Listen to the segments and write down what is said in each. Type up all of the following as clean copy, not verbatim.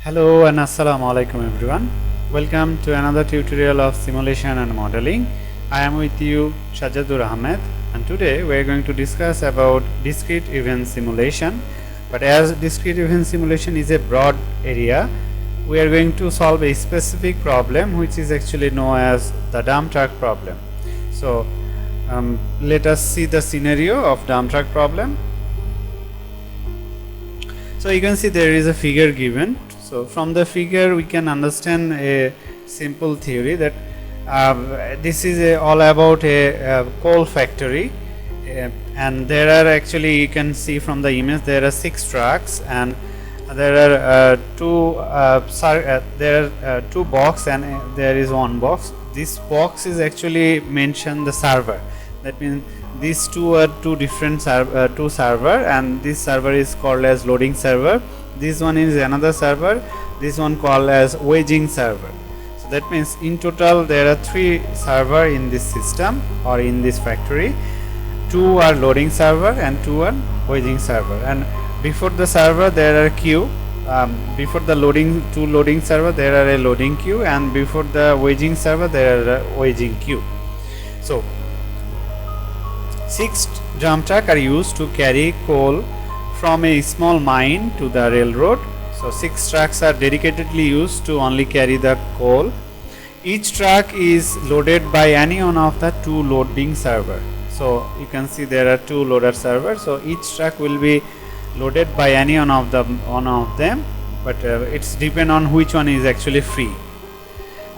Hello and assalamu alaikum everyone. Welcome to another tutorial of simulation and modeling. I am with you Shajadur Ahmed, and today we are going to discuss about discrete event simulation. But as discrete event simulation is a broad area, we are going to solve a specific problem which is actually known as the dump truck problem. So let us see the scenario of dump truck problem. So you can see there is a figure given. So from the figure we can understand a simple theory that this is all about a coal factory, and there are actually, you can see from the image, there are 6 trucks, and there are two box, and there is one box. This box is actually mentioned the server. That means these two are two different server, and this server is called as loading server. This one is another server, this one called as waging server. So that means in total there are 3 server in this system or in this factory. 2 are loading server and 2 are waging server, and before the server there are queue. Before the two loading server there are a loading queue, and before the waging server there are a waging queue. So 6 dump truck are used to carry coal from a small mine to the railroad. So 6 trucks are dedicatedly used to only carry the coal. Each truck is loaded by any one of the 2 loading server. So you can see there are 2 loader servers. So each truck will be loaded by any one of them, but it's depend on which one is actually free.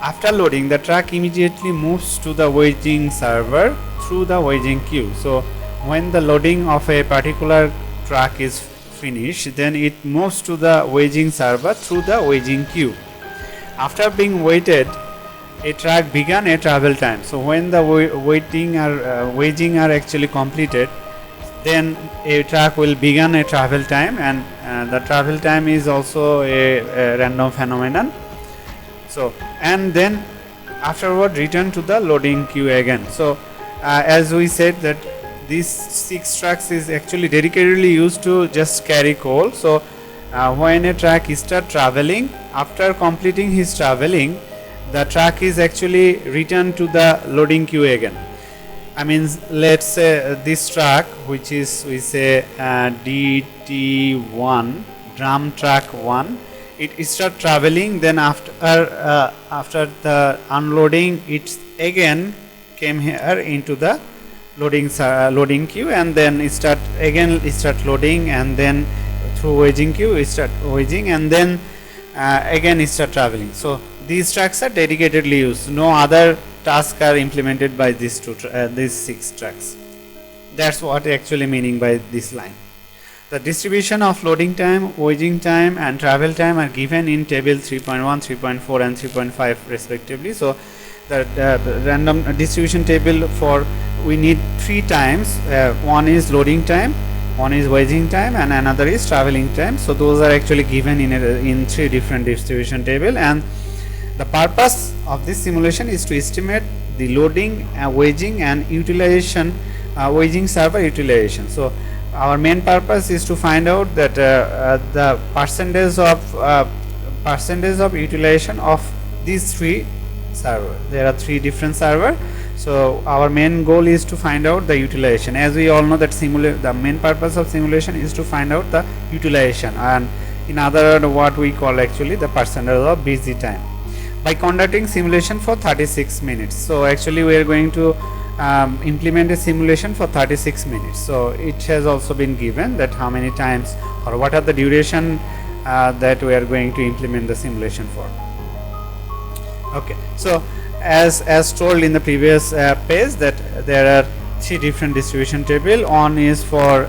After loading, the truck immediately moves to the waging server through the waging queue. So when the loading of a particular truck is finished, then it moves to the waging server through the waging queue. After being weighted, a truck began a travel time. So when the waging are actually completed, then a truck will begin a travel time, and the travel time is also a random phenomenon. So and then afterward return to the loading queue again. So as we said that these 6 trucks is actually dedicatedly used to just carry coal. So when a truck start traveling, after completing his traveling, the truck is actually returned to the loading queue again. I mean, let's say this truck, which is, we say DT1, drum truck 1, it start traveling, then after the unloading, it again came here into the loading queue, and then start loading, and then through waging queue start waging, and then again start traveling. So these trucks are dedicatedly used. No other tasks are implemented by these 6 trucks. That's what actually meaning by this line. The distribution of loading time, waging time, and travel time are given in table 3.1, 3.4, and 3.5 respectively. So the random distribution table, for we need 3 times. One is loading time, one is waging time, and another is traveling time. So those are actually given in 3 different distribution table, and the purpose of this simulation is to estimate the loading, waging, and utilization, waging server utilization. So our main purpose is to find out that the percentage of utilization of these 3 servers. There are 3 different servers. So our main goal is to find out the utilization. As we all know that the main purpose of simulation is to find out the utilization, and in other words what we call actually the percentage of busy time, by conducting simulation for 36 minutes. So actually we are going to implement a simulation for 36 minutes. So it has also been given that how many times or what are the duration that we are going to implement the simulation for. Okay, so as told in the previous page, that there are 3 different distribution table. One is for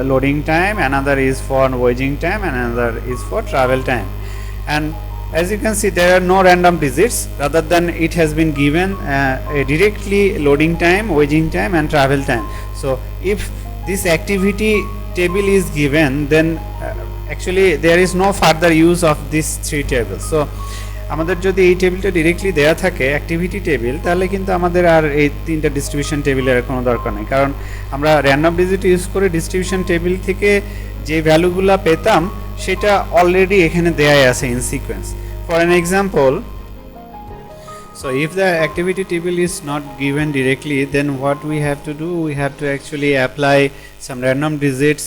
loading time, another is for waging time, and another is for travel time. And as you can see, there are no random digits, rather than it has been given a directly loading time, waging time, and travel time. So if this activity table is given, then actually there is no further use of these 3 tables. So আমাদের যদি এই টেবিলটা directly দেয়া থাকে activity table, তাহলে কিন্তু আমাদের আর এই তিনটা ডিস্ট্রিবিউশন টেবিলের কোনো দরকার নেই, কারণ আমরা র্যান্ডম ডিজিট ইউজ করে ডিস্ট্রিবিউশন টেবিল থেকে যে ভ্যালুগুলো পেতাম সেটা অলরেডি এখানে দেয়াই আছে in sequence. For an example, so if the activity table is not given directly, then what we have to do, we have to actually apply some random digits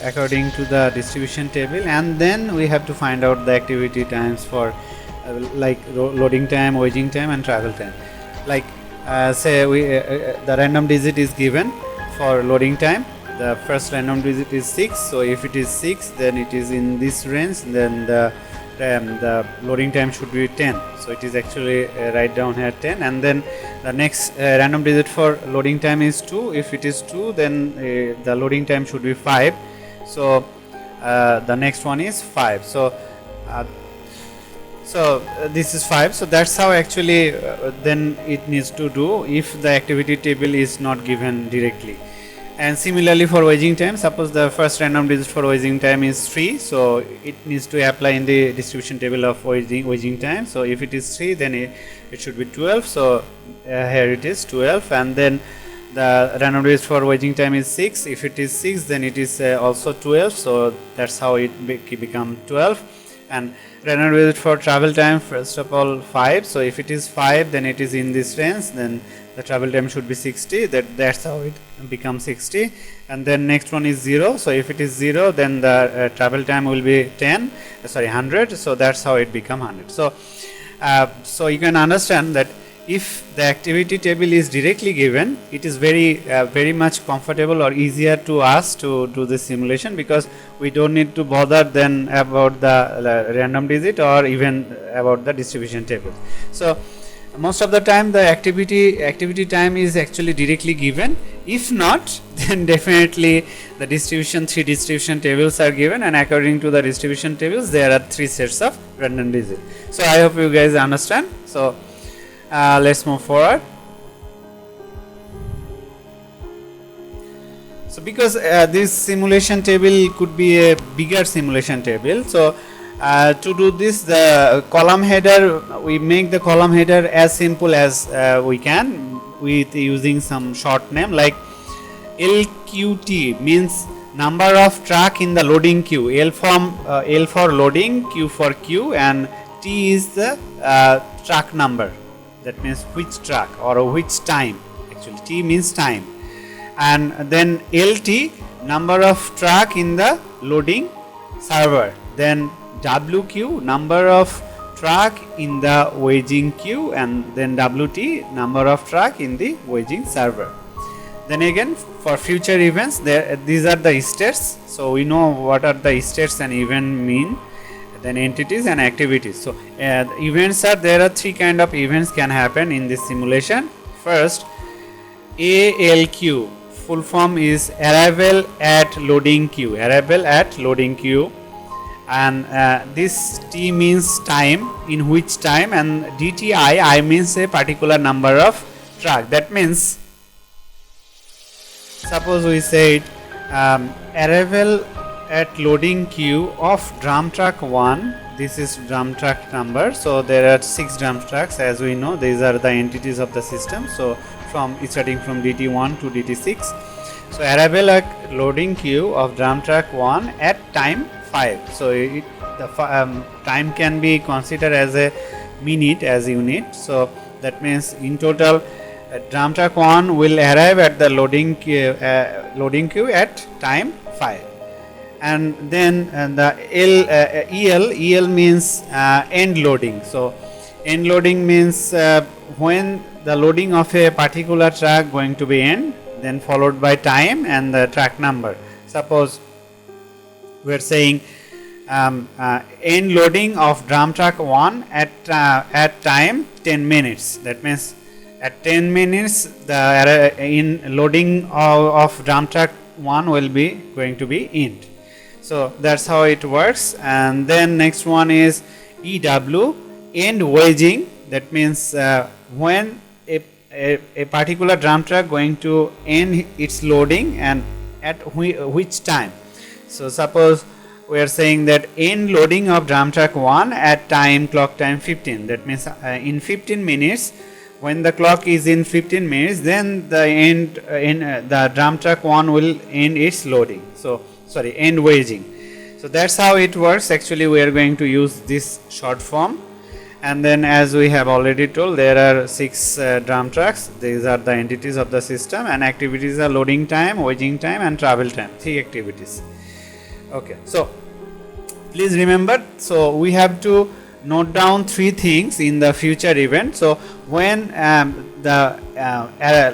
according to the distribution table, and then we have to find out the activity times for like loading time, waiting time and travel time. Like say we the random digit is given for loading time. The first random digit is 6, so if it is 6 then it is in this range, then the loading time should be 10, so it is actually write down here 10, and then the next random digit for loading time is 2. If it is 2, then the loading time should be 5, so the next one is 5. So this is 5, so that's how actually then it needs to do if the activity table is not given directly. And similarly for waging time, suppose the first random digit for waging time is 3, so it needs to apply in the distribution table of waging time. So if it is 3, then it should be 12, so here it is 12, and then the random digit for waging time is 6. If it is 6, then it is also 12, so that's how it become 12. And random digit for travel time, first of all 5, so if it is 5, then it is in this range, then the travel time should be 60, that's how it becomes 60. And then next one is 0, so if it is 0, then the travel time will be 100, so that's how it become 100. So you can understand that if the activity table is directly given, it is very much comfortable or easier to us to do this simulation, because we don't need to bother then about the random digit or even about the distribution table. So most of the time the activity time is actually directly given. If not, then definitely the three distribution tables are given, and according to the distribution tables there are 3 sets of random digit. So I hope you guys understand. So let's move forward. So because this simulation table could be a bigger simulation table, so to do this, the column header, we make the column header as simple as we can, with using some short name like LQT, means number of track in the loading queue. L for loading, Q for queue, and T is the track number, that means which track or which time. Actually T means time, and then LT, number of track in the loading server, then WQ, number of track in the waging queue, and then WT, number of track in the waging server. Then again for future events, these are the states, so we know what are the states and event mean, then entities and activities. So events are, there are 3 kind of events can happen in this simulation. First, ALQ, full form is arrival at loading queue, and this T means time, in which time, and DTI, I means a particular number of track. That means suppose we said arrival at loading queue of drum track 1, this is drum track number, so there are 6 drum tracks, as we know these are the entities of the system, so starting from DT1 to DT6. So arrival at loading queue of drum track 1 at time 5, so the time can be considered as a minute, as unit, so that means in total drum track 1 will arrive at the loading queue at time 5. And then the EL means end loading, so end loading means when the loading of a particular track going to be end, then followed by time and the track number. Suppose we are saying end loading of drum track 1 at time 10 minutes, that means at 10 minutes the in loading of drum track 1 will be going to be end. So that's how it works. And then next one is EW, end waging, that means when a particular drum track going to end its loading and at which time. So suppose we are saying that end loading of drum track 1 at clock time 15. That means in 15 minutes, when the clock is in 15 minutes, then the the drum track 1 will end its loading. So sorry, end waging. So that's how it works. Actually, we are going to use this short form. And then, as we have already told, there are 6 drum tracks. These are the entities of the system, and activities are loading time, waging time, and travel time. 3 activities. Okay, so please remember, so we have to note down 3 things in the future event. So when the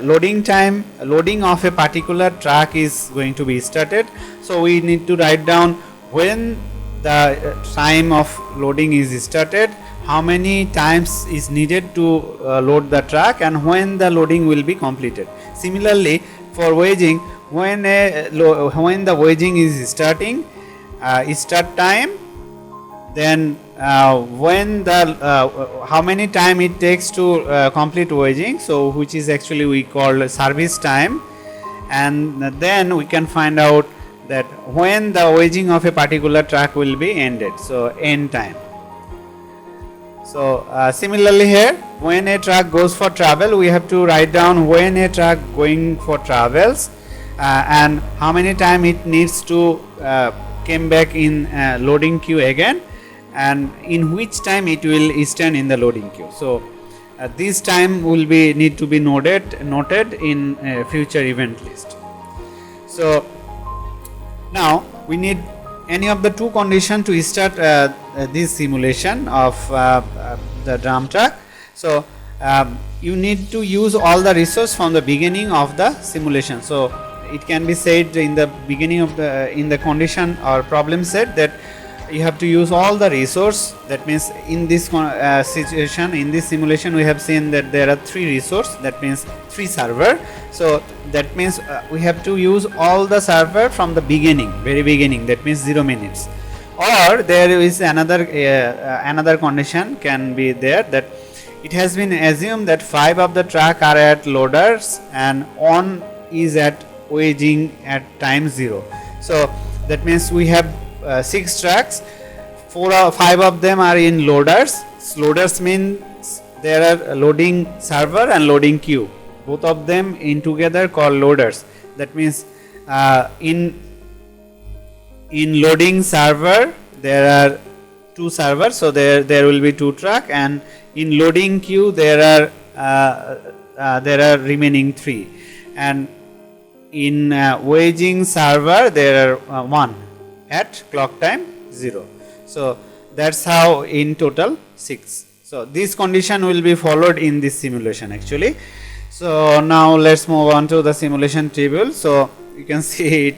loading of a particular track is going to be started, so we need to write down when the time of loading is started, how many times is needed to load the track, and when the loading will be completed. Similarly, for waging, when the waging is starting, start time, then when the how many time it takes to complete waging, so which is actually we call service time, and then we can find out that when the waging of a particular track will be ended, so end time. So similarly here, when a track goes for travel, we have to write down when a track going for travels and how many time it needs to came back in loading queue again, and in which time it will stand in the loading queue. So this time will be need to be noted in future event list. So now we need any of the 2 conditions to start this simulation of the drum track. So you need to use all the resource from the beginning of the simulation. So it can be said in the beginning of the condition or problem set that you have to use all the resource. That means in this situation, in this simulation, we have seen that there are 3 resource, that means 3 server. So that means we have to use all the server from the beginning, very beginning, that means 0 minutes. Or there is another condition can be there, that it has been assumed that 5 of the track are at loaders and 1 is at waging at time 0. So that means we have 6 tracks, 4 or 5 of them are in loaders. Loaders means there are loading server and loading queue, both of them in together called loaders. That means in loading server there are 2 servers, so there will be 2 track, and in loading queue there are remaining 3, and in waging server there are 1 at clock time 0. So that's how in total 6. So this condition will be followed in this simulation actually. So now let's move on to the simulation table. So you can see it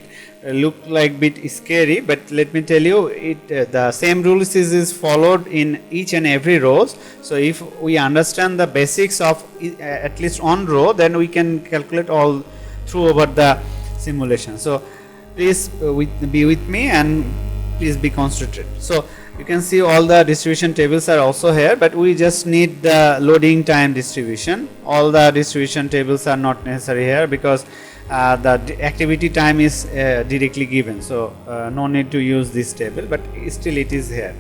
look like bit scary, but let me tell you, the same rules is followed in each and every rows. So if we understand the basics of at least one row, then we can calculate all through over the simulation. So please be with me and please be concentrated. So you can see all the distribution tables are also here, but we just need the loading time distribution. All the distribution tables are not necessary here because the activity time is directly given, so no need to use this table, but still it is here.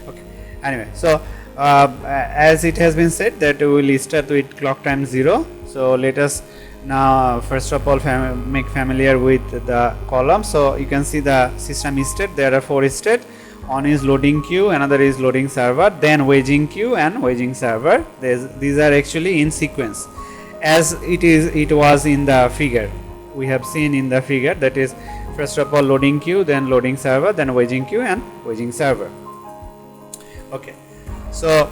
Okay. Anyway, so as it has been said that we will start with clock time 0. So let us now first of all make familiar with the column. So you can see the system state. There are 4 states. One is loading queue, another is loading server, then waging queue and waging server. These are actually in sequence as it was in the figure. We have seen in the figure, that is first of all loading queue, then loading server, then waging queue and waging server. Okay. So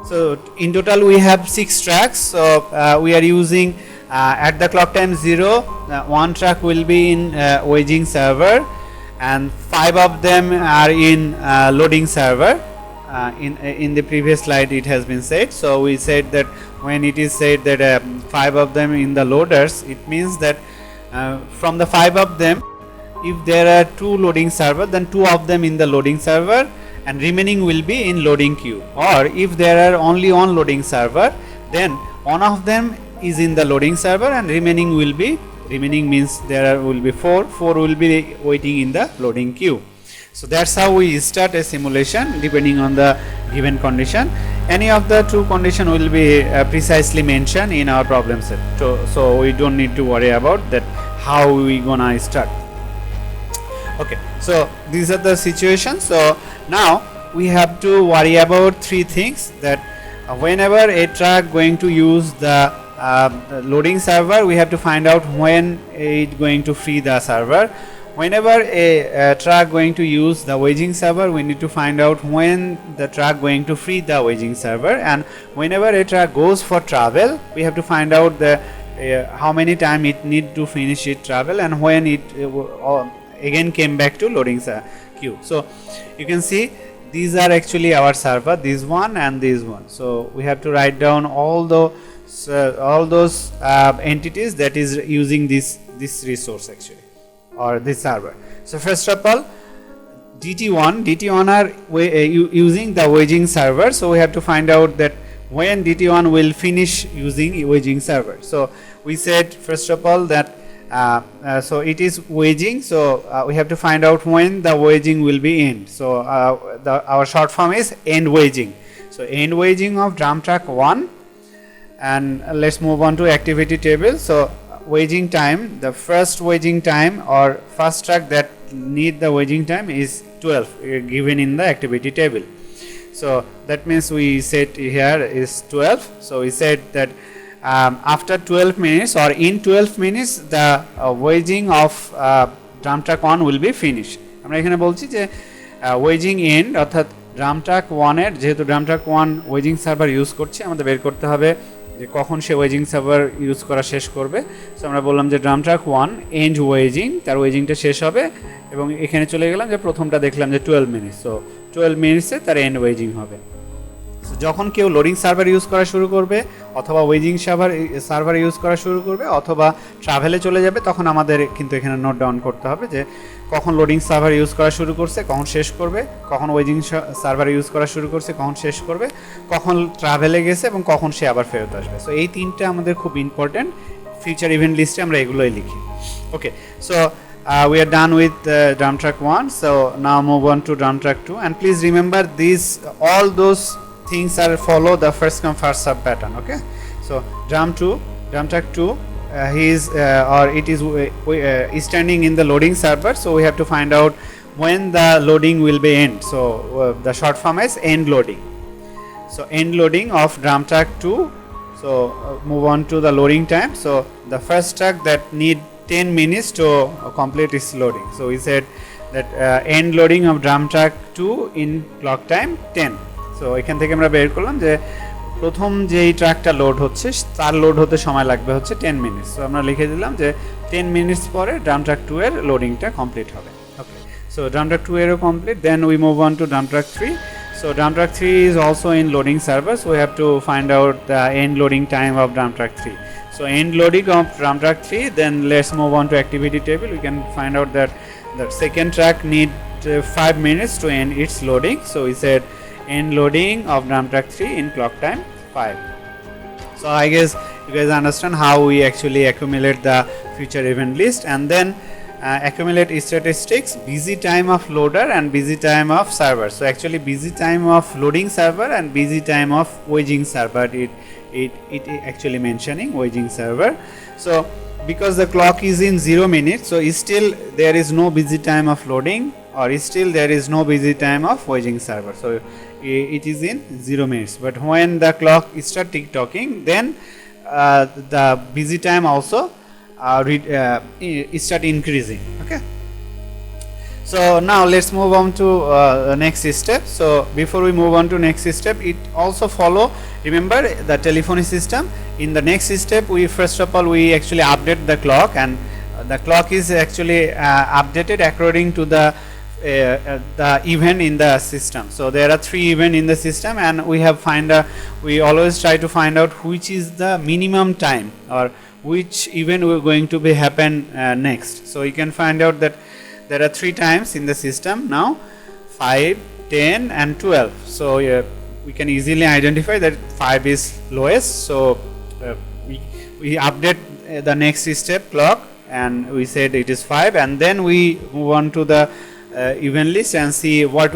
so in total we have 6 tracks. So we are using at the clock time 0, 1 track will be in waging server and 5 of them are in loading server. In the previous slide it has been said. So we said that when it is said that 5 of them in the loaders, it means that from the 5 of them, if there are 2 loading server, then 2 of them in the loading server and remaining will be in loading queue. Or if there are only 1 loading server, then 1 of them is in the loading server and remaining means there will be 4 will be waiting in the loading queue. So that's how we start a simulation depending on the given condition. Any of the two condition will be precisely mentioned in our problem set, so we don't need to worry about that how we gonna start. Okay, so these are the situations. So now we have to worry about three things, that whenever a truck going to use the loading server, we have to find out when it going to free the server. Whenever a truck going to use the waging server, we need to find out when the truck going to free the waging server. And whenever a truck goes for travel, we have to find out the how many time it need to finish its travel and when it again came back to loading queue. So you can see these are actually our server, this one and this one. So we have to write down all those entities that is using this resource actually, or this server. So first of all, DT1 are using the waging server. So we have to find out that when DT1 will finish using waging server. So we said first of all that so it is waging, so we have to find out when the waging will be end. So our short form is end waging. So end waging of drum truck 1, and let's move on to activity table. So waging time, the first waging time or first truck that need the waging time is 12 given in the activity table. So that means we said here is 12. So we said that after 12 minutes or in 12 minutes the waging of drum truck 1 will be finished. আমরা এখানে বলছি যে waging and অর্থাৎ drum truck 1 এর, যেহেতু drum truck 1 waging server use করছে, আমাদের বের করতে হবে যে কখন সে ওয়েজিং সার্ভার ইউজ করা শেষ করবে। সো আমরা বললাম যে ড্রাম ট্রাক 1 এন্ড ওয়েজিং, তার ওয়েজিংটা শেষ হবে, এবং এখানে চলে গেলাম যে প্রথমটা দেখলাম যে 12 মিনিটস। সো 12 মিনিটসে তার এন্ড ওয়েজিং হবে। যখন কেউ লোডিং সার্ভার ইউজ করা শুরু করবে অথবা ওয়েজিং সার্ভার ইউজ করা শুরু করবে অথবা ট্রাভেলে চলে যাবে, তখন আমাদের কিন্তু এখানে নোট ডাউন করতে হবে যে কখন লোডিং সার্ভার ইউজ করা শুরু করছে, কখন শেষ করবে, কখন ওয়েজিং সার্ভার ইউজ করা শুরু করছে, কখন শেষ করবে, কখন ট্রাভেলে গেছে এবং কখন সে আবার ফেরত আসবে। সো এই তিনটা আমাদের খুব ইম্পর্টেন্ট, ফিউচার ইভেন্ট লিস্টে আমরা এগুলোই লিখি। ওকে, so we are done with drum truck 1. So now move on to drum truck 2, and please remember these all those things are follow the first come first serve pattern. Okay, so drum truck 2 he is or it is standing in the loading server. So we have to find out when the loading will be end. So the short form is end loading. So end loading of drum truck 2. So move on to the loading time. So the first truck that need 10 minutes to complete its loading. So we said that end loading of drum truck 2 in clock time 10. So এখান থেকে আমরা বের করলাম যে প্রথম যেই ট্রাকটা load হচ্ছে তার লোড হতে সময় লাগবে হচ্ছে 10 মিনিটস। সো আমরা লিখে দিলাম যে 10 মিনিটস পরে ড্রাম ট্রাক 2 এর লোডিংটা কমপ্লিট হবে। ওকে, সো ড্রাম ট্রাক 2 এরও complete. Then we move on to drum truck 3. So drum truck 3 is also in loading server, so we have to find out the end loading time of drum truck 3. So end loading of drum truck 3, then let's move on to activity table. We can find out that the second truck need 5 minutes to end its loading. So we said end loading of drum truck 3 in clock time 5. So I guess you guys understand how we actually accumulate the future event list, and then accumulate statistics, busy time of loader and busy time of server. So actually busy time of loading server and busy time of waging server, it actually mentioning waging server. So because the clock is in 0 minutes, so still there is no busy time of loading, or still there is no busy time of waging server. So it is in 0 minutes, but when the clock start tick tocking, then the busy time also start increasing. Okay, so now let's move on to next step. So before we move on to next step, it also follow, remember the telephony system. In the next step, we first of all we actually update the clock, and the clock is actually updated according to the event in the system. So there are 3 events in the system, and we always try to find out which is the minimum time or which event will going to be happen next. So you can find out that there are 3 times in the system now, 5, 10 and 12. So we can easily identify that 5 is lowest. So we we update the next step clock, and we said it is 5, and then we move on to the event list and see what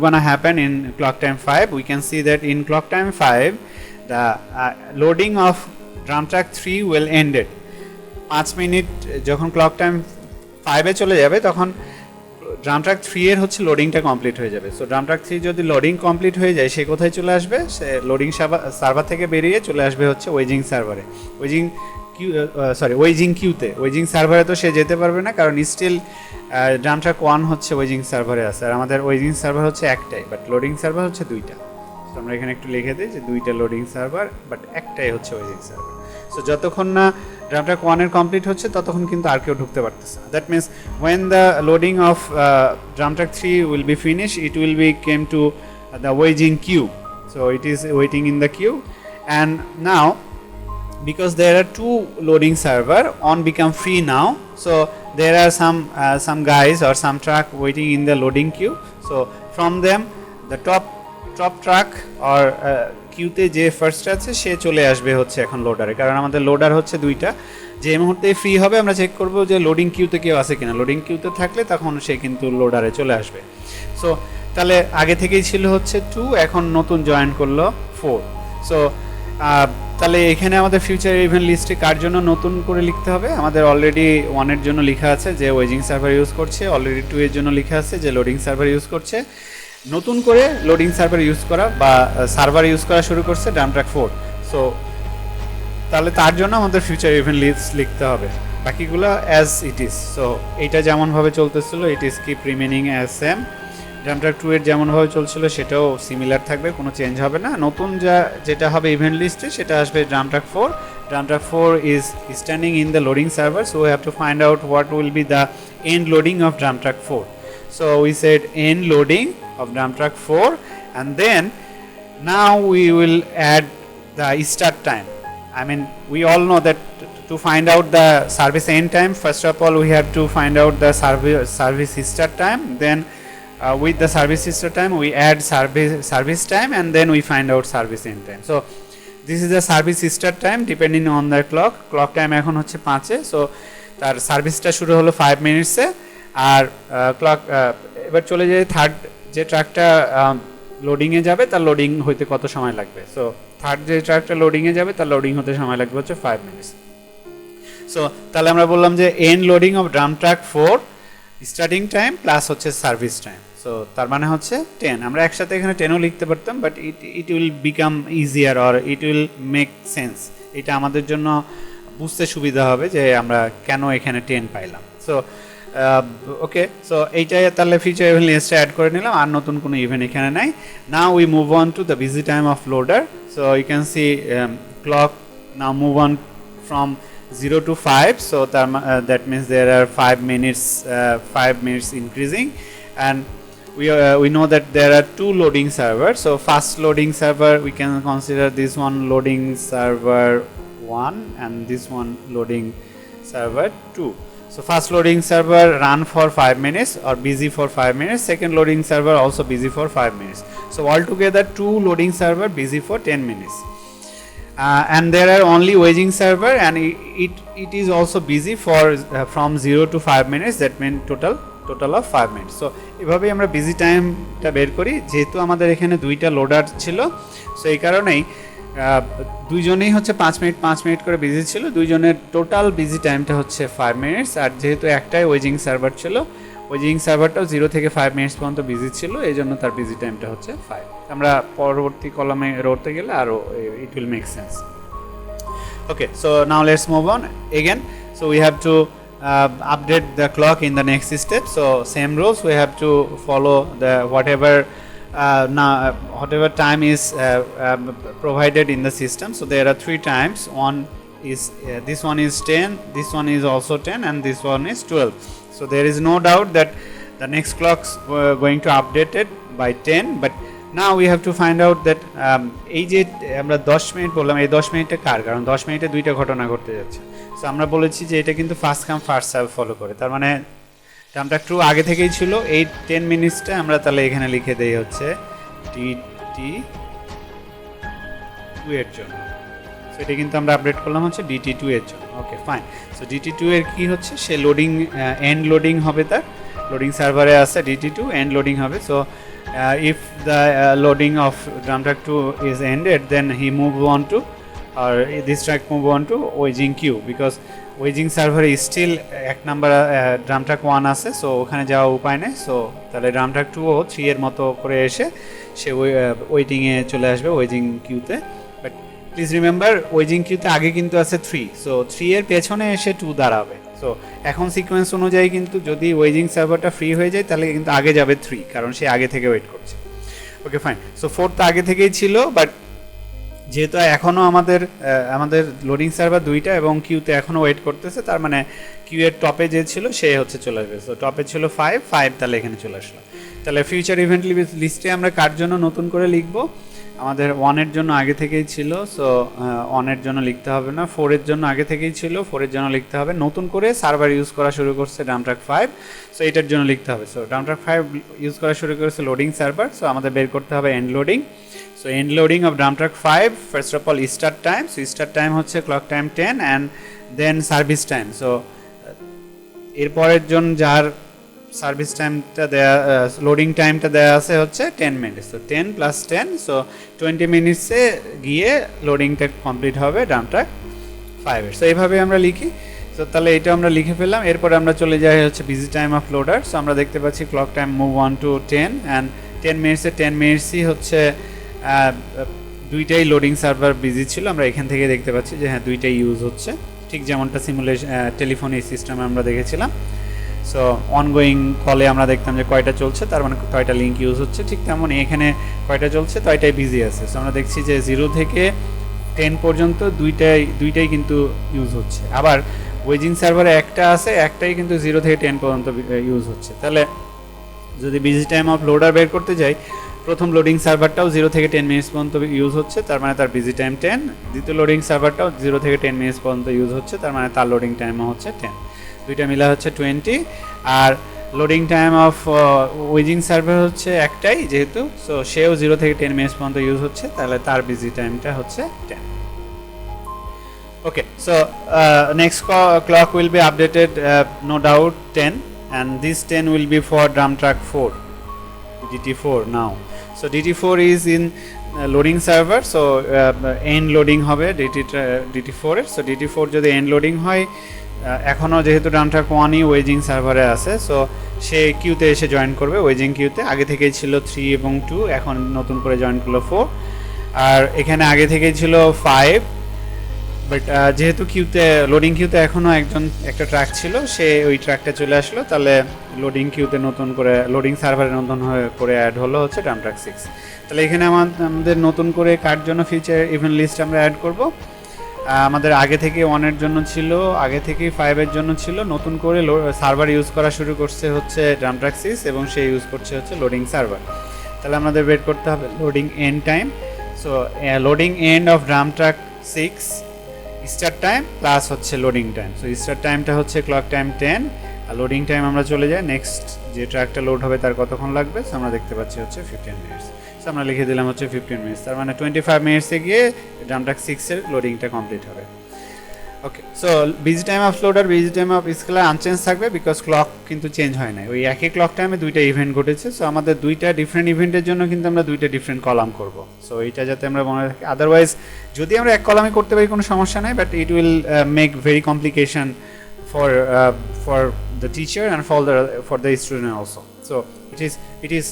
gonna happen in clock time 5. We can see that in clock time 5 the loading of drum track 3 will ended. 5 minute যখন clock time 5 এ চলে যাবে তখন drum track 3 এর হচ্ছে লোডিংটা complete হয়ে যাবে। So drum track 3 যদি loading complete হয়ে যায় সে কোথায় চলে আসবে, সে লোডিং সার্ভার থেকে বেরিয়ে চলে আসবে হচ্ছে ওয়েজিং সার্ভারে, ওয়েজিং কিউতে। ওয়েজিং সার্ভারে তো সে যেতে পারবে না, কারণ স্টিল ড্রাম ট্র্যাক 1 হচ্ছে ওয়েজিং সার্ভারে আছে, আর আমাদের ওয়েজিং সার্ভার হচ্ছে একটাই, বাট লোডিং সার্ভার হচ্ছে দুইটা। তো আমরা এখানে একটু লিখে দিই যে দুইটা লোডিং সার্ভার, বাট একটাই হচ্ছে ওয়েজিং সার্ভার। সো যতক্ষণ না ড্রাম ট্র্যাক 1 এর কমপ্লিট হচ্ছে ততক্ষণ কিন্তু আর কেউ ঢুকতে পারতেছে না। That means when the loading of drum track 3 will be finished, it will be came to the waiting queue. So it is waiting in the queue, and now because there are two loading server, on become free now, so there are some guys or some truck waiting in the loading queue. So from them the top truck or কিউতে যে first আছে সে চলে আসবে হচ্ছে এখন লোডারে, কারণ আমাদের loader হচ্ছে দুইটা। যে মুহূর্তে ফ্রি হবে আমরা চেক করব যে লোডিং কিউতে কেউ আছে কিনা, লোডিং কিউতে থাকলে তখন সে কিন্তু লোডারে চলে আসবে। সো তাহলে আগে থেকেই ছিল হচ্ছে 2, এখন নতুন জয়েন করলো 4। সো তাহলে এখানে আমাদের ফিউচার ইভেন্ট লিস্টে কার জন্য নতুন করে লিখতে হবে, আমাদের অলরেডি 1 এর জন্য লেখা আছে যে ওয়েজিং সার্ভার ইউজ করছে, অলরেডি 2 এর জন্য লেখা আছে যে লোডিং সার্ভার ইউজ করছে, নতুন করে লোডিং সার্ভার ইউজ করা বা সার্ভার ইউজ করা শুরু করছে ড্রাম ট্র্যাক 4। সো তাহলে তার জন্য আমাদের ফিউচার ইভেন্ট লিস্ট লিখতে হবে, বাকিগুলো অ্যাজ ইট ইজ। সো এইটা যেমনভাবে চলতেছিল it is keep remaining as same. Drum track 2 এর যেমনভাবে চলছিল সেটাও সিমিলার থাকবে, কোনো চেঞ্জ হবে না। নতুন যেটা হবে ইভেন্ট লিস্টে সেটা আসবে drum track 4। Drum track 4 is standing in the loading server, so we have to find out what will be the end loading of drum track 4. So we said end loading of drum track 4, and then now we will add the start time. I mean, we all know that to find out the service end time, first of all we have to find out the service start time, then with the service start time we add service time, and then we find out service end time. So this is the service start time depending on the clock time এখন হচ্ছে 5 এ। So তার সার্ভিসটা শুরু হলো 5 মিনিটসে, আর clock এবার চলে যায় third যে ট্রাকটা লোডিংয়ে যাবে তার লোডিং হইতে কত সময় লাগবে। সো থার্ড যে ট্রাকটা লোডিংয়ে যাবে তার লোডিং হতে সময় লাগবে হচ্ছে 5 মিনিটস। সো তাহলে আমরা বললাম যে end loading of drum truck 4 starting time plus হচ্ছে সার্ভিস টাইম। সো তার মানে হচ্ছে 10। আমরা একসাথে এখানে 10ও লিখতে পারতাম, but it will become easier or it will make sense. এটা আমাদের জন্য বুঝতে সুবিধা হবে যে আমরা কেন এখানে 10 পাইলাম। সো ওকে, সো এইটাই তাহলে ফিচার ইভেন্ট লিস্টে অ্যাড করে নিলাম, আর নতুন কোনো ইভেন্ট এখানে নাই। Now we move on to the busy time of loader. So you can see clock now move on from 0 to 5, so that means there are 5 minutes increasing, and we know that there are 2 loading servers. So first loading server we can consider this one loading server 1 and this one loading server 2. So first loading server run for 5 minutes or busy for 5 minutes, second loading server also busy for 5 minutes. So altogether 2 loading server busy for 10 minutes. And there are only waiting server, and it is also busy for from 0 to 5 minutes, that means total of 5 minutes. So এভাবেই আমরা busy টাইমটা বের করি। যেহেতু আমাদের এখানে দুইটা loader ছিল, সো এই কারণেই দুইজনেই হচ্ছে 5 মিনিট করে বিজি ছিল, দুইজনের টোটাল বিজি টাইমটা হচ্ছে 5 মিনিটস। আর যেহেতু একটাই ওয়েজিং সার্ভার ছিল, ওয়েজিং সার্ভারটাও 0 থেকে 5 মিনিটস পর্যন্ত বিজি ছিল, এই জন্য তার বিজি টাইমটা হচ্ছে 5। আমরা পরবর্তী কলামে রোতে গেলে আরও it will make sense. Okay, so now let's move on again. So we have to update the clock in the next step. So same rules, we have to follow the whatever time is provided in the system. So there are 3 times. One is this one is 10, this one is also 10, and this one is 12. So there is no doubt that the next clocks were going to update it by 10, but now we have to find out that এই যে আমরা 10 minute বললাম, এই 10 মিনিটে কার, কারণ 10 মিনিটে দুইটা ঘটনা ঘটতে যাচ্ছে। সো আমরা বলেছি যে এটা কিন্তু first come first serve follow করে, তার মানে টাইমটা একটু আগে থেকেই ছিল। এই 10 মিনিটসটা আমরা তাহলে এখানে লিখে দেই হচ্ছে টি2 এর জন্য। সো এটা কিন্তু আমরা আপডেট করলাম হচ্ছে DT2 এর জন্য। Okay fine. সো DT2 এর কি হচ্ছে, সে লোডিং এন্ড লোডিং হবে, তার লোডিং সার্ভারে আছে DT2, এন্ড লোডিং হবে। So if the loading of drum track 2 is ended, then he move on to, or this track move on to waging queue, because waging server is still এক number drum track 1 আছে, so ওখানে যাওয়ার উপায় নেই। So তাহলে drum track 2 ও 3 এর মতো করে এসে সে ওয়েটিংয়ে চলে আসবে waging কিউতে। But please remember, waging কিউতে আগে কিন্তু আছে 3, সো 3 এর পেছনে এসে 2 দাঁড়াবে। সো এখন সিকোয়েন্স অনুযায়ী কিন্তু যদি ওয়েজিং সার্ভারটা ফ্রি হয়ে যায় তাহলে কিন্তু আগে যাবে 3, কারণ সে আগে থেকে ওয়েট করছে। Okay fine. সো 4 তো আগে থেকেই ছিল, বাট যেহেতু এখনও আমাদের লোডিং সার্ভার 2টা এবং কিউতে এখনও ওয়েট করতেছে, তার মানে কিউ এর টপে যে ছিল সে হচ্ছে চলে আসবে। সো টপে ছিল 5, তাহলে এখানে চলে আসলো। তাহলে ফিউচার ইভেন্ট লিস্টে আমরা কার জন্য নতুন করে লিখবো, আমাদের 1 এর জন্য আগে থেকেই ছিল, সো 1 এর জন্য লিখতে হবে না। 4 এর জন্য আগে থেকেই ছিল, 4 এর জন্য লিখতে হবে। নতুন করে সার্ভার ইউজ করা শুরু করছে drum track 5, সো এটার জন্য লিখতে হবে। সো drum track 5 ইউজ করা শুরু করেছে লোডিং সার্ভার, সো আমাদের বের করতে হবে end loading. So end loading of drum track 5, first of all start time. So start time হচ্ছে clock time 10 and then service time. So এরপরের জন যার সার্ভিস টাইমটা দেয়া, লোডিং টাইমটা দেওয়া আছে হচ্ছে 10 মিনিটস। সো 10 + 10, সো 20 মিনিটসে গিয়ে লোডিংটা কমপ্লিট হবে drum track 5 এর। সো এইভাবে আমরা লিখি। সো তাহলে এটা আমরা লিখে ফেললাম। এরপরে আমরা চলে যাই হচ্ছে busy time of loader. So আমরা দেখতে পাচ্ছি clock time move on to 10 and 10 মিনিটসে 10 মিনিটসই হচ্ছে দুইটাই লোডিং সার্ভার বিজি ছিল। আমরা এখান থেকে দেখতে পাচ্ছি যে হ্যাঁ দুইটাই ইউজ হচ্ছে, ঠিক যেমনটা সিমুলেশন টেলিফোনি সিস্টেমে আমরা দেখেছিলাম। সো অনগোয়িং কলে আমরা দেখতাম যে কয়টা চলছে, তার মানে কয়টা লিঙ্ক ইউজ হচ্ছে, ঠিক তেমনই এখানে কয়টা চলছে তয়টাই বিজি আছে। সো আমরা দেখছি যে 0 থেকে 10 পর্যন্ত দুইটাই কিন্তু ইউজ হচ্ছে। আবার ওয়েজিং সার্ভারে একটা আছে, একটাই কিন্তু 0 থেকে 10 পর্যন্ত ইউজ হচ্ছে। তাহলে যদি বিজি টাইম অফ লোডার বের করতে যাই, প্রথম লোডিং সার্ভারটাও 0 থেকে 10 মিনিটস পর্যন্ত ইউজ হচ্ছে, তার মানে তার বিজি টাইম 10। দ্বিতীয় লোডিং সার্ভারটাও 0 থেকে 10 মিনিটস পর্যন্ত ইউজ হচ্ছে, তার মানে তার লোডিং টাইমও হচ্ছে 10। দুইটা মিলা হচ্ছে 20। আর loading time of waging server হচ্ছে একটাই যেহেতু, সো সেও 0 থেকে 10 মিনিটস পর্যন্ত ইউজ হচ্ছে, তাহলে তার বিজি টাইমটা হচ্ছে 10। Okay, so next clock will be updated no doubt 10, and this 10 will be for drum track 4, DT4 now. So DT4 is in loading server, so end loading হবে DT4 এর। so DT4 যদি end loading হয়, এখনও যেহেতু drum track 1ই waging সার্ভারে আছে, so সে কিউতে এসে join করবে ওয়েজিং কিউতে। আগে থেকেই ছিল 3 এবং 2, এখন নতুন করে জয়েন করলো 4। আর এখানে আগে থেকেই ছিল 5, বাট যেহেতু কিউতে লোডিং কিউতে এখনও একটা ট্র্যাক ছিল, সে ওই ট্র্যাকটা চলে আসলো, তাহলে লোডিং কিউতে নতুন করে লোডিং সার্ভারে নতুন করে অ্যাড হলো হচ্ছে drum track 6। তাহলে এখানে আমাদের নতুন করে কার জন্য ফিউচার ইভেন্ট লিস্ট আমরা অ্যাড করব। আমাদের আগে থেকে 1 এর জন্য ছিল, আগে থেকেই 5 এর জন্য ছিল, নতুন করে সার্ভার ইউজ করা শুরু করছে হচ্ছে drum track 6 এবং সে ইউজ করছে হচ্ছে লোডিং সার্ভার। তাহলে আমাদের বের করতে হবে loading end time. So loading end of drum track 6 start time plus হচ্ছে লোডিং টাইম। সো স্টার্ট টাইমটা হচ্ছে ক্লক টাইম 10, আর লোডিং টাইম আমরা চলে যাই নেক্সট যে ট্র্যাকটা লোড হবে তার কতক্ষণ লাগবে। সো আমরা দেখতে পাচ্ছি হচ্ছে 15 মিনিটস। সো আমরা লিখে দিলাম হচ্ছে 15 মিনিটস, তার মানে 25 মিনিটসে গিয়ে drum track 6 এর লোডিংটা কমপ্লিট হবে। Okay, so busy time of loader, busy time of scaler unchange থাকবে, বিকজ ক্লক কিন্তু চেঞ্জ হয় না, ওই একই ক্লক টাইমে দুইটা ইভেন্ট ঘটেছে। সো আমাদের দুইটা ডিফারেন্ট ইভেন্টের জন্য কিন্তু আমরা দুইটা ডিফারেন্ট কলাম করব। সো এইটা যাতে আমরা মনে রাখি, আদারওয়াইজ যদি আমরা এক কলামে করতে পারি কোনো সমস্যা নাই, but it will make very complication for the teacher and for the student also. So it is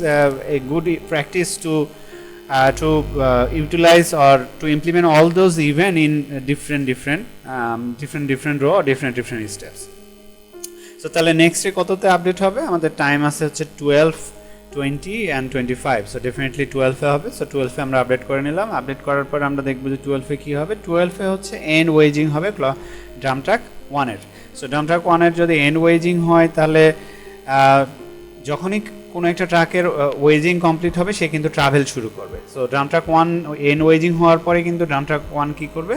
a good practice to utilize or to implement all those events in different row or different steps. So তাহলে নেক্সটে কততে update হবে, আমাদের time আছে হচ্ছে 12, 20 and 25। So definitely 12 এ হবে। So 12 এ আমরা update করে নিলাম। আপডেট করার পর আমরা দেখব যে 12 এ কী হবে। 12 এ হচ্ছে এন্ড ওয়েজিং হবে drum track 1 এর। সো drum track 1 এর যদি এন্ড ওয়েজিং হয়, তাহলে যখনই কোনো একটা ট্রাকের ওয়েজিং কমপ্লিট হবে সে কিন্তু ট্রাভেল শুরু করবে। So drum track 1 and waging হওয়ার পরে কিন্তু drum track 1 কী করবে,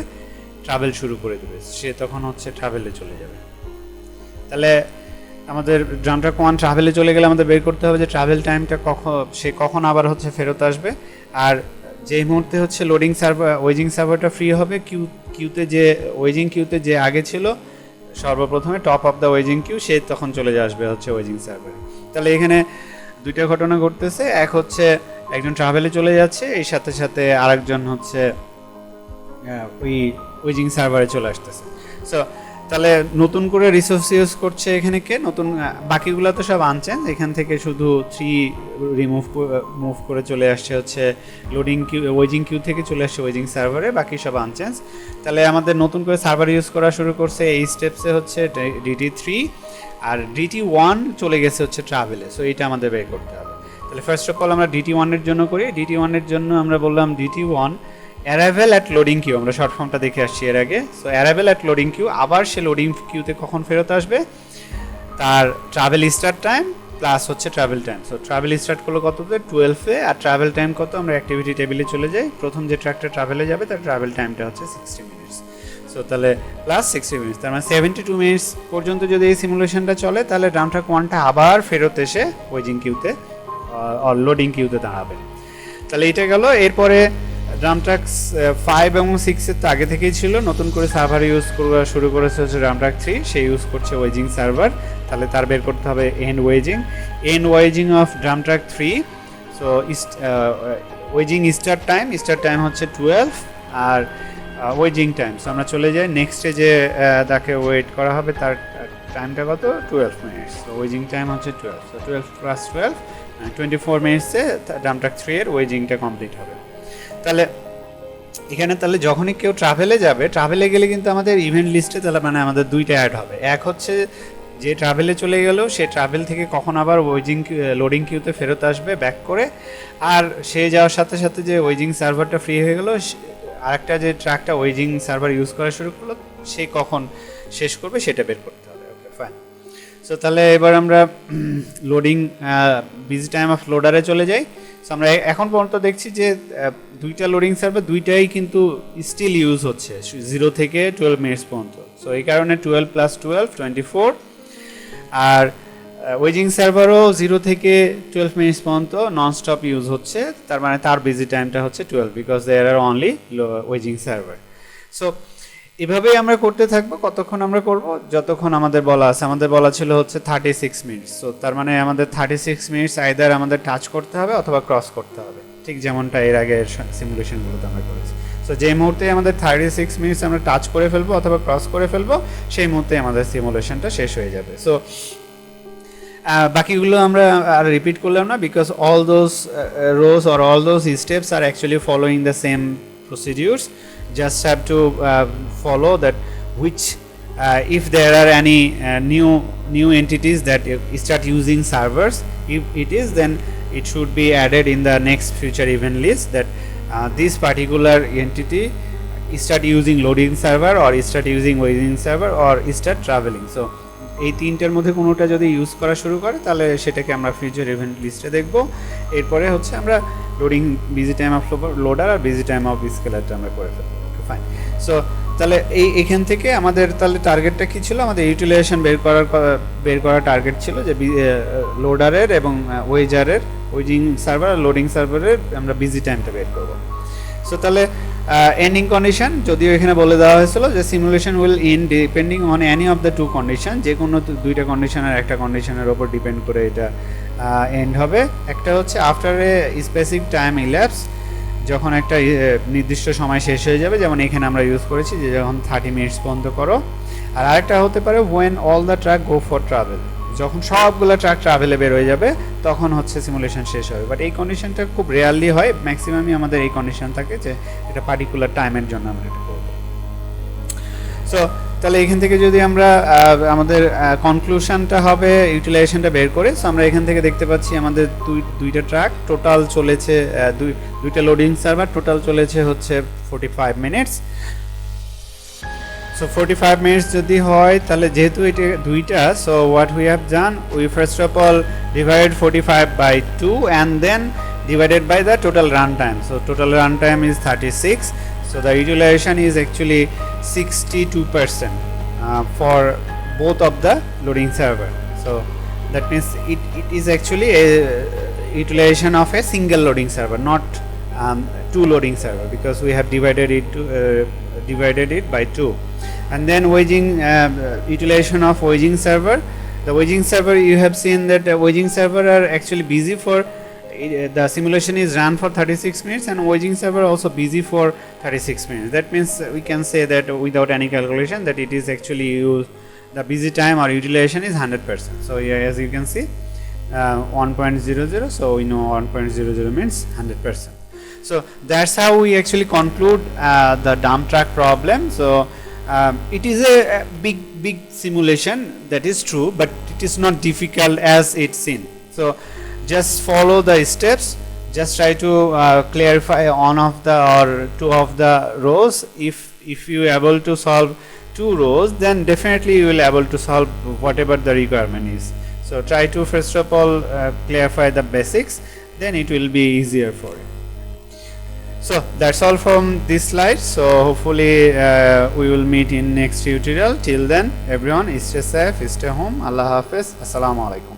ট্রাভেল শুরু করে দেবে, সে তখন হচ্ছে ট্রাভেলে চলে যাবে। তাহলে আমাদের drum track 1 ট্রাভেলে চলে গেলে আমাদের বের করতে হবে যে ট্রাভেল টাইমটা সে কখন আবার হচ্ছে ফেরত আসবে। আর যেই মুহূর্তে হচ্ছে লোডিং সার্ভার ওয়েজিং সার্ভারটা ফ্রি হবে, কিউতে যে ওয়েজিং কিউতে যে আগে ছিল সর্বপ্রথমে top of the waging Q, সে তখন চলে আসবে হচ্ছে ওয়েজিং সার্ভারে। তাহলে এখানে দুইটা ঘটনা ঘটতেছে, এক হচ্ছে একজন ট্রাভেলে চলে যাচ্ছে, এই সাথে সাথে আরেকজন হচ্ছে ওই ওয়েজিং সার্ভারে চলে আসতেছে। সো তাহলে নতুন করে রিসোর্স ইউজ করছে এখানে কে, নতুন বাকিগুলো তো সব আনচেঞ্জ, এখান থেকে শুধু 3 মুভ করে চলে আসছে হচ্ছে লোডিং কিউ, ওয়েজিং কিউ থেকে চলে আসছে ওয়েজিং সার্ভারে, বাকি সব আনচেঞ্জ। তাহলে আমাদের নতুন করে সার্ভার ইউজ করা শুরু করছে এই স্টেপসে হচ্ছে DT3, আর DT1 চলে গেছে হচ্ছে ট্রাভেলে। সো এইটা আমাদের বের করতে হবে। তাহলে ফার্স্ট অফ অল আমরা DT1 এর জন্য করি। DT1 এর জন্য আমরা বললাম DT1 arrival at loading queue, আমরা শর্ট ফর্মটা দেখে আসছি এর আগে। So arrival at loading queue, আবার সে লোডিং কিউতে কখন ফেরত আসবে, তার ট্রাভেল স্টার্ট টাইম প্লাস হচ্ছে travel time. So travel start করলো কততে, 12-এ, আর ট্রাভেল টাইম কত, আমরা অ্যাক্টিভিটি টেবিলে চলে যাই। প্রথম যে ট্র্যাকটা ট্রাভেলে যাবে তার ট্রাভেল টাইমটা হচ্ছে 60 মিনিটস। সো তাহলে প্লাস 60 মিনিটস, তার মানে 72 মিনিটস পর্যন্ত যদি এই সিমুলেশনটা চলে, তাহলে ড্রাম ট্রাক 1টা আবার ফেরত এসে ওয়েজিং কিউতে লোডিং কিউতে দাঁড়াবে। তাহলে এটা গেল। এরপরে ড্রাম ট্রাক 5 এবং 6-এর তো আগে থেকেই ছিল, নতুন করে সার্ভার ইউজ করা শুরু করেছে হচ্ছে ড্রাম ট্রাক 3, সে ইউজ করছে ওয়েজিং সার্ভার। তাহলে তার বের করতে হবে এন্ড ওয়েজিং অফ ড্রাম ট্রাক 3। সো ওয়েজিং স্টার্ট টাইম হচ্ছে 12, আর ওয়েজিং টাইম, সো আমরা চলে যাই নেক্সটে যে তাকে ওয়েট করা হবে তার টাইমটা কত, 12 মিনিটস। সো ওয়েজিং টাইম হচ্ছে 12, সো 12 প্লাস 12 24 মিনিটসে ড্রাম ট্রাক 3 এর ওয়েজিংটা কমপ্লিট হবে। তাহলে এখানে তাহলে যখনই কেউ ট্রাভেলে যাবে, ট্রাভেলে গেলে কিন্তু আমাদের ইভেন্ট লিস্টে তাহলে মানে আমাদের দুইটা অ্যাড হবে। এক হচ্ছে যে ট্রাভেলে চলে গেল, সে ট্রাভেল থেকে কখন আবার ওয়েজিং লোডিং কিউতে ফেরত আসবে ব্যাক করে, আর সে যাওয়ার সাথে সাথে যে ওয়েজিং সার্ভারটা ফ্রি হয়ে গেল, আরেকটা যে ট্র্যাকটা ওয়েজিং সার্ভার ইউজ করা শুরু করলো, সে কখন শেষ করবে সেটা বের করতে হবে। Okay fine. সো তাহলে এবার আমরা লোডিং বিজি টাইম অফ লোডারে চলে যাই। সো আমরা এখন পর্যন্ত দেখছি যে দুইটা লোডিং সার্ভার দুইটাই কিন্তু স্টিল ইউজ হচ্ছে 0 থেকে 12 মিনিটস পর্যন্ত। সো এই কারণে 12 প্লাস 12 24, আর ওয়েজিং সার্ভারও 0 থেকে 12 মিনিটস পর্যন্ত ননস্টপ ইউজ হচ্ছে, তার মানে তার বিজি টাইমটা হচ্ছে 12, বিকজ দেয়ার আর অনলি ওয়েজিং সার্ভার। সো এভাবেই আমরা করতে থাকবো। কতক্ষণ আমরা করব, যতক্ষণ আমাদের বলা আছে। আমাদের বলা ছিল হচ্ছে 36 মিনিটস। সো তার মানে আমাদের 36 মিনিটস আইদার আমাদের টাচ করতে হবে অথবা ক্রস করতে হবে, ঠিক যেমনটা এর আগে সিমুলেশনগুলোতে আমরা করেছি। সো যে মুহূর্তে আমাদের 36 মিনিটস আমরা টাচ করে ফেলবো অথবা ক্রস করে ফেলবো, সেই মুহূর্তে আমাদের সিমুলেশনটা শেষ হয়ে যাবে। সো বাকিগুলো আমরা আর রিপিট করলাম না, because all those rows or all those steps are actually following the same procedures. Just have to follow that which if there are any new entities that start using servers, if it is, then it should be added in the next future event list that this particular entity start using loading server or start using waiting server or start traveling. So এই তিনটার মধ্যে কোনোটা যদি use করা শুরু করে, তাহলে সেটাকে আমরা ফিউচার ইভেন্ট লিস্টে দেখব। এরপরে হচ্ছে আমরা loading busy time of loader আর বিজি টাইম অফ স্কেলারটা আমরা করে ফেলবো। Okay fine. সো তাহলে এখান থেকে আমাদের তাহলে টার্গেটটা কী ছিল, আমাদের ইউটিলাইজেশন বের করার টার্গেট ছিল যে লোডারের এবং ওয়েজিং সার্ভার আর লোডিং সার্ভারের আমরা বিজি টাইমটা বের করবো। সো তাহলে এন্ডিং কন্ডিশন যদিও এখানে বলে দেওয়া হয়েছিল যে simulation will in depending on any of the two condition, যে কোনো দুইটা কন্ডিশনের একটা কন্ডিশনের ওপর ডিপেন্ড করে এটা এন্ড হবে। একটা হচ্ছে আফটার এ স্পেসিফিক টাইম ইল্যাপস, যখন একটা নির্দিষ্ট সময় শেষ হয়ে যাবে, যেমন এখানে আমরা ইউজ করেছি যে যখন 30 মিনিটস পর্যন্ত করো। আর আরেকটা হতে পারে when all the truck go for travel, যখন সবগুলো ট্রাক ট্রাভেলে বের হয়ে যাবে তখন হচ্ছে সিমুলেশন শেষ হবে। বাট এই কন্ডিশনটা খুব রেয়ারলি হয়, ম্যাক্সিমামই আমাদের এই কন্ডিশন থাকে যে এটা পার্টিকুলার টাইমের জন্য আমরা এটা করব। সো তাহলে এখান থেকে যদি আমরা আমাদের কনক্লুশনটা হবে ইউটিলাইজেশনটা বের করে। সো আমরা এখান থেকে দেখতে পাচ্ছি আমাদের দুইটা ট্রাক টোটাল চলেছে, দুইটা লোডিং সার্ভার টোটাল চলেছে হচ্ছে 45 মিনিটস। So 45 minutes যদি হয় তাহলে যেহেতু এটা দুইটা, so what we have done, we first of all divided 45 by 2 and then divided by the total runtime. So total runtime is 36. So the utilization is actually 62% for both of the loading server. So that means it is actually a utilization of a single loading server, not two loading server, because we have divided it by 2. And then utilization of waging server. The waging server, you have seen that waging server are actually busy for the simulation is run for 36 minutes, and waging server also busy for 36 minutes. That means we can say that without any calculation that it is actually used, the busy time or utilization is 100%. So here, as you can see, 1.00, so we know 1.00 means 100%. So that's how we actually conclude the dump truck problem. So it is a big simulation, that is true, but it is not difficult as it's seen. So just follow the steps, just try to clarify one of the or two of the rows. If you are able to solve 2 rows, then definitely you will able to solve whatever the requirement is. So try to first of all clarify the basics, then it will be easier for you. So that's all from this slide. So hopefully we will meet in next tutorial. Till then, everyone, stay safe, stay home. Allah Hafiz. Assalamu alaikum.